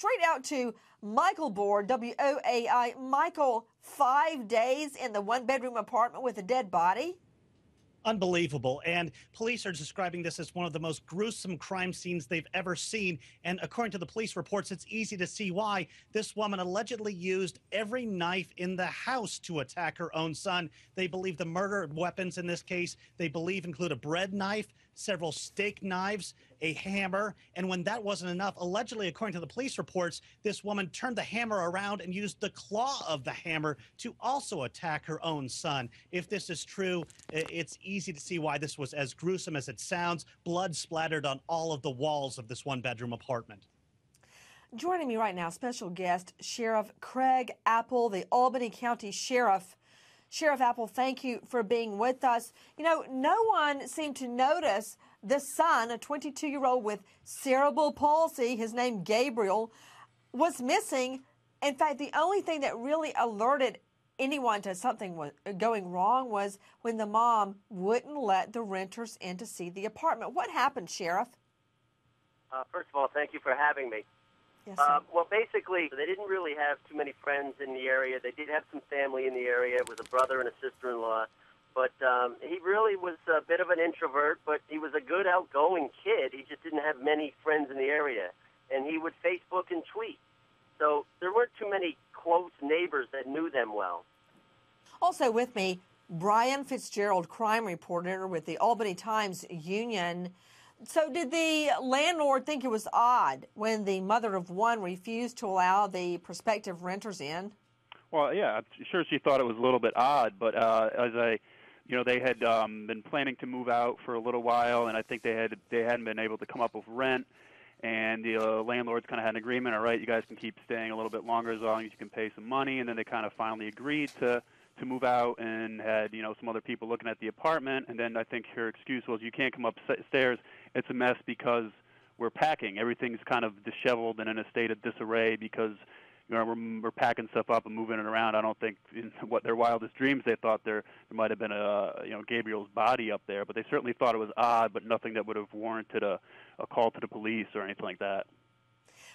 straight out to Michael Board, WOAI. Michael, 5 days in the one-bedroom apartment with a dead body? Unbelievable. And police are describing this as one of the most gruesome crime scenes they've ever seen. And according to the police reports, it's easy to see why. This woman allegedly used every knife in the house to attack her own son. They believe the murder weapons in this case, they believe, include a bread knife, several steak knives, a hammer. And when that wasn't enough, allegedly, according to the police reports, this woman turned the hammer around and used the claw of the hammer to also attack her own son. If this is true, it's easy to see why this was as gruesome as it sounds. Blood splattered on all of the walls of this one-bedroom apartment. Joining me right now, special guest, Sheriff Craig Apple, the Albany County Sheriff. Sheriff Apple, thank you for being with us. You know, no one seemed to notice the son, a 22-year-old with cerebral palsy, his name Gabriel, was missing. In fact, the only thing that really alerted anyone to something was going wrong was when the mom wouldn't let the renters in to see the apartment. What happened, Sheriff? First of all, thank you for having me. Yes, well, basically, they didn't really have too many friends in the area. They did have some family in the area. It was a brother and a sister-in-law. But he really was a bit of an introvert, but he was a good, outgoing kid. He just didn't have many friends in the area. And he would Facebook and tweet. So there weren't too many close neighbors that knew them well. Also with me, Brian Fitzgerald, crime reporter with the Albany Times-Union. So did the landlord think it was odd when the mother of one refused to allow the prospective renters in? Well, yeah, I'm sure she thought it was a little bit odd, but they had been planning to move out for a little while, and I think they hadn't been able to come up with rent, and the landlords kind of had an agreement. All right, you guys can keep staying a little bit longer as long as you can pay some money, and then they kind of finally agreed to move out, and had some other people looking at the apartment, and then I think her excuse was, you can't come upstairs. It's a mess because we're packing. Everything's kind of disheveled and in a state of disarray because we're packing stuff up and moving it around. I don't think in their wildest dreams they thought there might have been Gabriel's body up there, but they certainly thought it was odd, but nothing that would have warranted a call to the police or anything like that.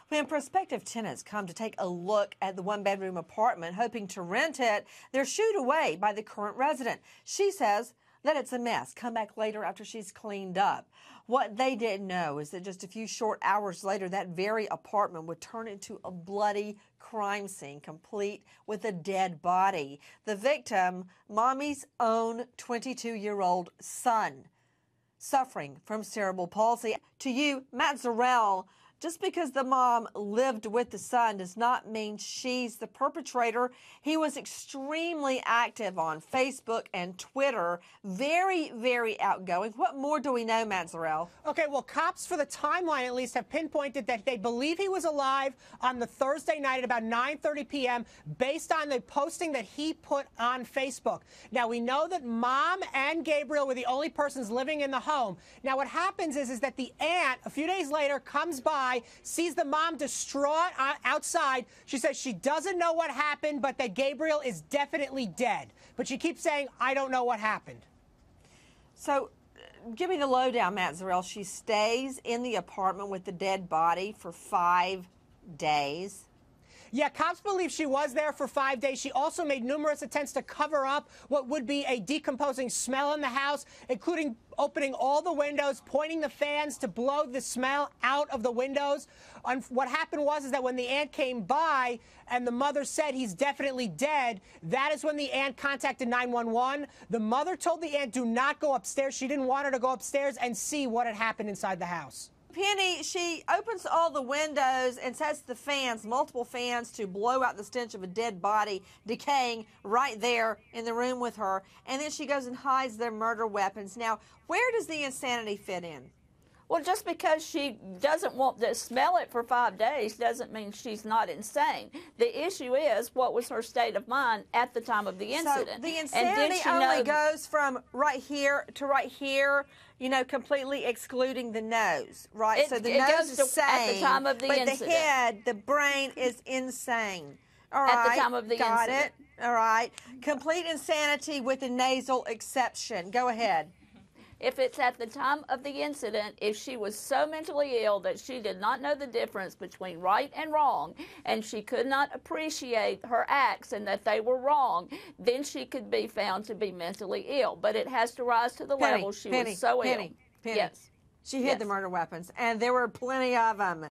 When prospective tenants come to take a look at the one-bedroom apartment hoping to rent it, they're shooed away by the current resident. She says that it's a mess. Come back later after she's cleaned up. What they didn't know is that just a few short hours later, that very apartment would turn into a bloody crime scene, complete with a dead body. The victim, mommy's own 22-year-old son, suffering from cerebral palsy. To you, Matt Zarrell, just because the mom lived with the son does not mean she's the perpetrator. He was extremely active on Facebook and Twitter, very, very outgoing. What more do we know, Matt Zarrell? Okay, well, cops, for the timeline at least, have pinpointed that they believe he was alive on the Thursday night at about 9:30 p.m. based on the posting that he put on Facebook. Now, we know that Mom and Gabriel were the only persons living in the home. Now, what happens is that the aunt, a few days later, comes by, sees the mom distraught outside. She says she doesn't know what happened, but that Gabriel is definitely dead. But she keeps saying, I don't know what happened. So give me the lowdown, Matt Zarrell. She stays in the apartment with the dead body for 5 days. Yeah, cops believe she was there for 5 days. She also made numerous attempts to cover up what would be a decomposing smell in the house, including opening all the windows, pointing the fans to blow the smell out of the windows. What happened was that when the aunt came by and the mother said he's definitely dead, that is when the aunt contacted 911. The mother told the aunt, do not go upstairs. She didn't want her to go upstairs and see what had happened inside the house. Penny, she opens all the windows and sets the fans, multiple fans, to blow out the stench of a dead body decaying right there in the room with her. And then she goes and hides their murder weapons. Now, where does the insanity fit in? Well, just because she doesn't want to smell it for 5 days doesn't mean she's not insane. The issue is, what was her state of mind at the time of the incident? So the insanity only goes from right here to right here, completely excluding the nose, right? So the nose is sane, at the time of the incident. But the head, the brain is insane. All right. At the time of the incident. Got it. All right. Complete insanity with a nasal exception. Go ahead. If it's at the time of the incident, if she was so mentally ill that she did not know the difference between right and wrong, and she could not appreciate her acts and that they were wrong, then she could be found to be mentally ill. But it has to rise to the level she was so ill. Penny. Yes. She hid the murder weapons, and there were plenty of them.